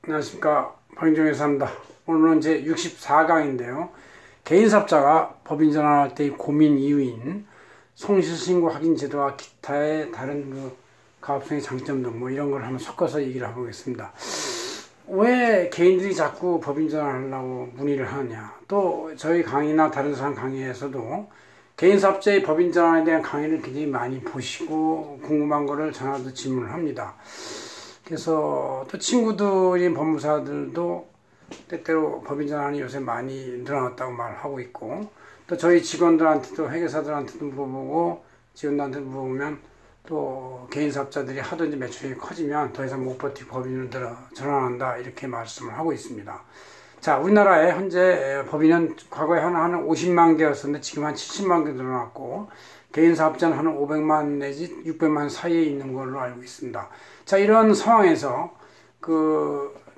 안녕하십니까, 방정회사입니다. 오늘은 제 64강인데요. 개인사업자가 법인 전환할 때의 고민 이유인 손실신고 확인 제도와 기타의 다른 가업성의 장점 등 이런 걸 한번 섞어서 얘기를 해보겠습니다. 왜 개인들이 자꾸 법인 전환하려고 문의를 하느냐. 또 저희 강의나 다른 사람 강의에서도 개인사업자의 법인 전환에 대한 강의를 굉장히 많이 보시고 궁금한 거를 전화도 질문을 합니다. 그래서 또 친구들인 법무사들도 때때로 법인 전환이 요새 많이 늘어났다고 말하고 있고, 또 저희 직원들한테도 회계사들한테도 물어보고 직원들한테 물어보면 또 개인사업자들이 하도 이제 매출이 커지면 더 이상 못 버티고 법인으로 전환한다 이렇게 말씀을 하고 있습니다. 자, 우리나라에 현재 법인은 과거에 한 50만 개였었는데 지금 한 70만 개 늘어났고, 개인사업자는 한 500만 내지 600만 사이에 있는 걸로 알고 있습니다. 자, 이런 상황에서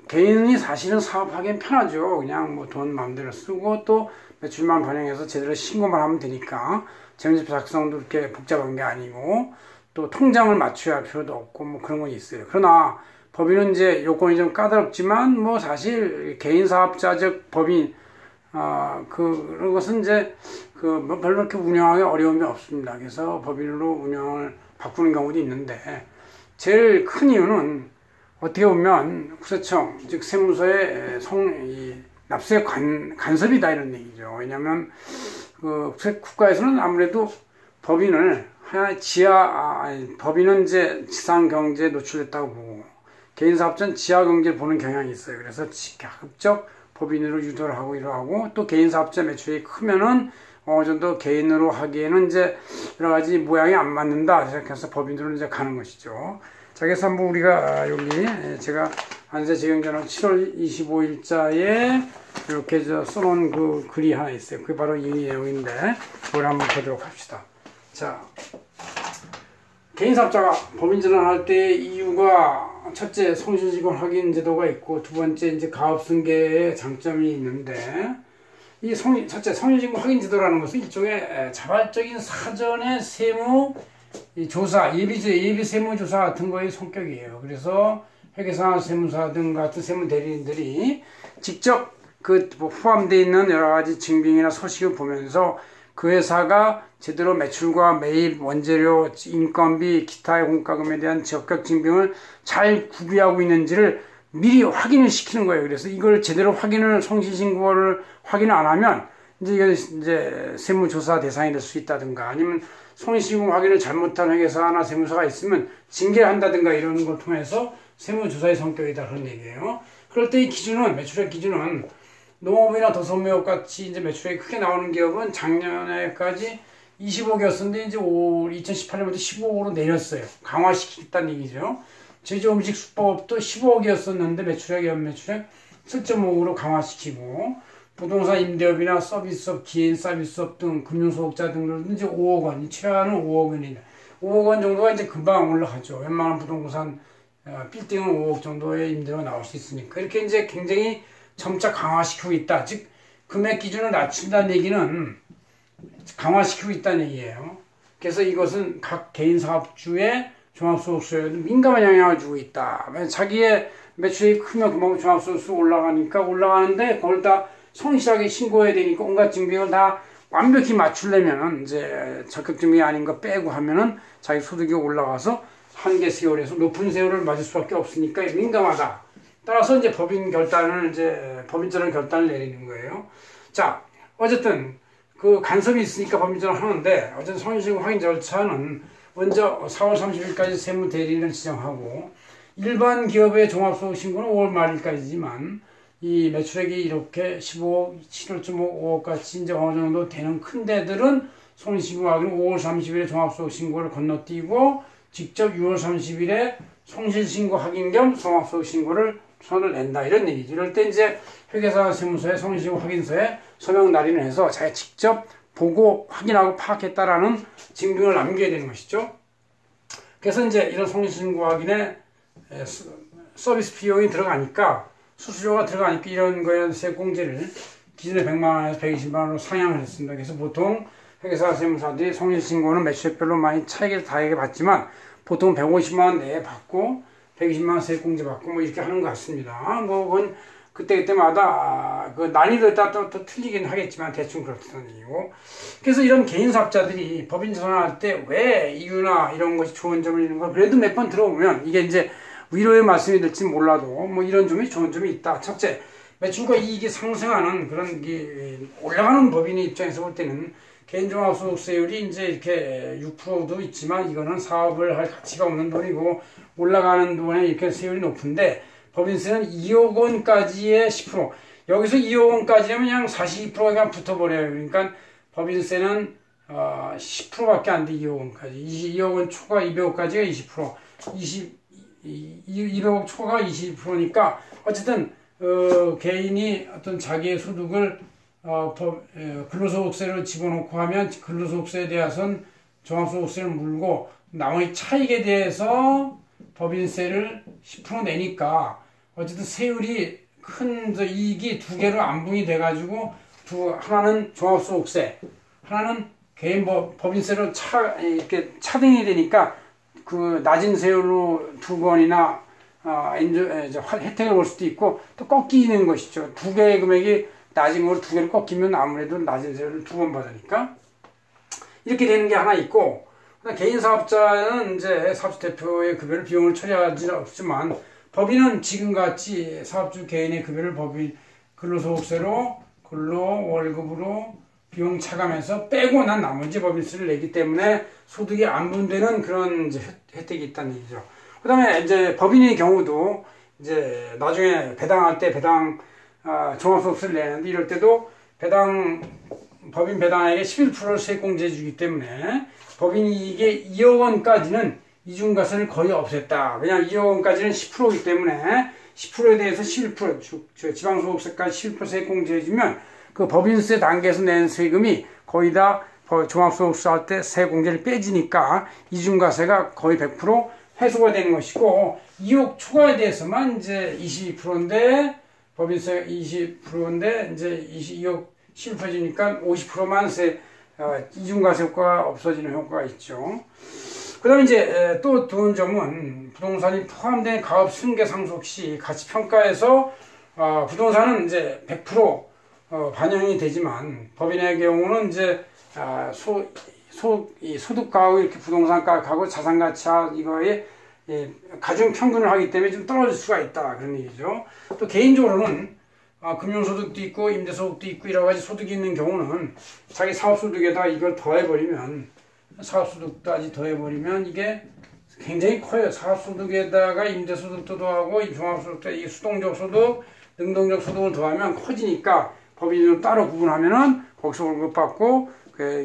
개인이 사실은 사업하기엔 편하죠. 그냥 돈 마음대로 쓰고 또 매출만 반영해서 제대로 신고만 하면 되니까 재무제표 작성도 그렇게 복잡한 게 아니고 또 통장을 맞춰야 할 필요도 없고 그런 건 있어요. 그러나 법인은 이제 요건이 좀 까다롭지만 사실 개인사업자적 법인 그런 것은 이제 별로 그렇게 운영하기 어려움이 없습니다. 그래서 법인으로 운영을 바꾸는 경우도 있는데, 제일 큰 이유는 어떻게 보면 국세청, 즉 세무서의 납세 간섭이다 이런 얘기죠. 왜냐하면 국가에서는 아무래도 법인을 법인은 이제 지상경제에 노출됐다고 보고 개인사업자는 지하경제를 보는 경향이 있어요. 그래서 가급적 법인으로 유도를 하고 이러하고, 또 개인사업자 매출이 크면은 어느 정도 개인으로 하기에는 이제 여러 가지 모양이 안 맞는다 생각해서 법인으로 이제 가는 것이죠. 자, 그래서 한번 우리가 여기 제가 안세재경전환 7월 25일자에 이렇게 써놓은 글이 하나 있어요. 그게 바로 이 내용인데 그걸 한번 보도록 합시다. 자, 개인사업자가 법인 전환할 때 이유가 첫째, 손실신고 확인 제도가 있고, 두 번째 이제 가업승계의 장점이 있는데, 첫째, 손실신고 확인 제도라는 것은 일종의 자발적인 사전의 세무 조사, 예비 세무조사 같은 거의 성격이에요. 그래서 회계사, 세무사 등 같은 세무대리인들이 직접 포함되어 있는 여러 가지 증빙이나 서식을 보면서 그 회사가 제대로 매출과 매입, 원재료, 인건비, 기타의 공과금에 대한 적격 증빙을 잘 구비하고 있는지를 미리 확인을 시키는 거예요. 그래서 이걸 제대로 손실신고를 확인을 안 하면 이제 세무조사 대상이 될 수 있다든가, 아니면 손실신고 확인을 잘못한 회계사나 세무사가 있으면 징계를 한다든가 이런 걸 통해서 세무조사의 성격이다 그런 얘기예요. 그럴 때 이 기준은, 매출액 기준은 농업이나 도소매업 같이 이제 매출액이 크게 나오는 기업은 작년에까지 20억이었는데 이제 2018년부터 15억으로 내렸어요. 강화시키겠다는 얘기죠. 제조음식 수법도 15억이었었는데 매출액, 연매출액 7.5억으로 강화시키고, 부동산 임대업이나 서비스업, 기인 서비스업 등 금융소득자 등들도 이제 5억 원, 최하는 5억 원입니다. 5억 원 정도가 이제 금방 올라가죠. 웬만한 부동산 빌딩은 5억 정도의 임대료가 나올 수 있으니까 이렇게 이제 굉장히 점차 강화시키고 있다. 즉 금액 기준을 낮춘다는 얘기는 강화시키고 있다는 얘기예요. 그래서 이것은 각 개인 사업주의 종합소득세에도 민감한 영향을 주고 있다. 자기의 매출이 크면 그만큼 종합소득세 올라가니까 올라가는데 그걸 다 성실하게 신고해야 되니까 온갖 증빙을 다 완벽히 맞추려면 이제 적격 증빙이 아닌 거 빼고 하면은 자기 소득이 올라가서 한계 세월에서 높은 세월을 맞을 수밖에 없으니까 민감하다. 따라서 이제 법인 전환 결단을 내리는 거예요. 자, 어쨌든 간섭이 있으니까 법인 전환 하는데, 어쨌든 손실신고 확인 절차는 먼저 4월 30일까지 세무대리인을 지정하고, 일반 기업의 종합소득신고는 5월 말일까지지만 이 매출액이 이렇게 15억, 7월.5억 같이 이제 어느 정도 되는 큰 데들은 손실신고 확인을 5월 30일에 종합소득신고를 건너뛰고 직접 6월 30일에 손실신고 확인 겸 종합소득신고를 손을 낸다 이런 얘기죠. 이럴 때 이제 회계사 세무서에 손실신고 확인서에 서명 날인을 해서 자기가 직접 보고 확인하고 파악했다라는 증빙을 남겨야 되는 것이죠. 그래서 이제 이런 손실신고 확인에 서비스 비용이 들어가니까, 수수료가 들어가니까 이런 거에 세공제를 기존의 100만 원에서 120만 원으로 상향을 했습니다. 그래서 보통 회계사 세무사들이 손실신고는 매출액별로 많이 차이를 다르게 받지만 보통 150만 원 내에 받고 120만 원 세액공제 받고 뭐 이렇게 하는 것 같습니다. 뭐 그건 그때그때마다 그 난이도에 따라 또 틀리긴 하겠지만 대충 그렇다는 얘기고. 그래서 이런 개인 사업자들이 법인 전환할 때 왜 이유나 이런 것이 좋은 점을 있는 걸 그래도 몇 번 들어보면 이게 이제 위로의 말씀이 될지 몰라도 뭐 이런 점이 좋은 점이 있다. 첫째, 매출과 이익이 상승하는 그런 올라가는 법인의 입장에서 볼 때는 개인종합소득세율이 이제 이렇게 6%도 있지만 이거는 사업을 할 가치가 없는 돈이고 올라가는 돈에 이렇게 세율이 높은데 법인세는 2억 원까지의 10%. 여기서 2억 원까지면 그냥 42%가 그냥 붙어버려요. 그러니까 법인세는 10%밖에 안 돼. 2억 원까지. 2억 원 초과 200억까지가 20%. 200억 초과 20%니까 어쨌든 개인이 어떤 자기의 소득을 근로소득세를 집어넣고 하면 근로소득세에 대해서는 종합소득세를 물고 나머지 차익에 대해서 법인세를 10% 내니까 어쨌든 세율이 큰 이익이 두 개로 안분이 돼가지고 하나는 종합소득세, 하나는 개인 법인세로 이렇게 차등이 되니까 그 낮은 세율로 두 번이나 혜택을 볼 수도 있고 또 꺾이는 것이죠. 두 개의 금액이 낮은 걸 두 개를 꺾이면 아무래도 낮은 세율을 두 번 받으니까 이렇게 되는 게 하나 있고, 개인 사업자는 이제 사업주 대표의 급여를 비용을 처리하지는 없지만 법인은 지금같이 사업주 개인의 급여를 법인 근로소득세로 근로월급으로 비용 차감해서 빼고 난 나머지 법인세를 내기 때문에 소득이 안 분되는 그런 이제 혜택이 있다는 얘기죠. 그 다음에 이제 법인의 경우도 이제 나중에 배당할 때 종합소득세를 내는데 이럴 때도 법인 배당액의 11%를 세액공제해 주기 때문에 법인 이익의 2억 원까지는 이중과세를 거의 없앴다. 왜냐하면 2억 원까지는 10%이기 때문에 10%에 대해서 11%, 지방소득세까지 11% 세액공제해 주면 그 법인세 단계에서 낸 세금이 거의 다 종합소득세 할 때 세액공제를 빼지니까 이중과세가 거의 100% 해소가 되는 것이고 2억 초과에 대해서만 이제 22%인데 법인세 20%인데 이제 2억 11%지니까 50%만 이중과세 효과가 없어지는 효과가 있죠. 그 다음에 이제 또 좋은 점은 부동산이 포함된 가업 승계 상속 시 가치평가에서 부동산은 이제 100% 반영이 되지만 법인의 경우는 이제 소득가하고 이렇게 부동산가하고 자산가치와 이거에 가중 평균을 하기 때문에 좀 떨어질 수가 있다 그런 얘기죠. 또 개인적으로는 금융소득도 있고 임대소득도 있고 여러 가지 소득이 있는 경우는 자기 사업소득에다 이걸 더해버리면 사업소득까지 더해버리면 이게 굉장히 커요. 사업소득에다가 임대소득도 더하고 종합소득도 이 수동적 소득, 능동적 소득을 더하면 커지니까 법인으로 따로 구분하면은 거기서 월급 받고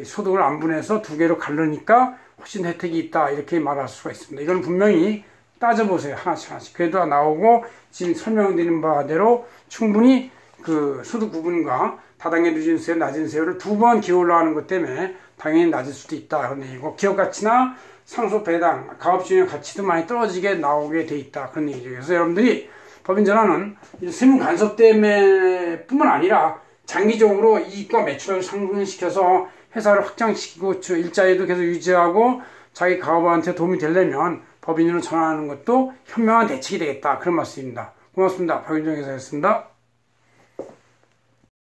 소득을 안 분해서 두 개로 갈르니까 훨씬 혜택이 있다 이렇게 말할 수가 있습니다. 이건 분명히 따져보세요. 하나씩 그래도 나오고 지금 설명드린 바대로 충분히 그 소득 구분과 다당계 누진세, 낮은 세율을 두 번 기울라하는 것 때문에 당연히 낮을 수도 있다 그런 얘기고 기업 가치나 상속 배당, 가업주의 가치도 많이 떨어지게 나오게 돼 있다 그런 얘기죠. 그래서 여러분들이 법인 전환은 세무 간섭 때문에 뿐만 아니라 장기적으로 이익과 매출을 상승시켜서 회사를 확장시키고 일자리도 계속 유지하고 자기 가업한테 도움이 되려면 법인으로 전환하는 것도 현명한 대책이 되겠다 그런 말씀입니다. 고맙습니다. 박윤정 회사였습니다.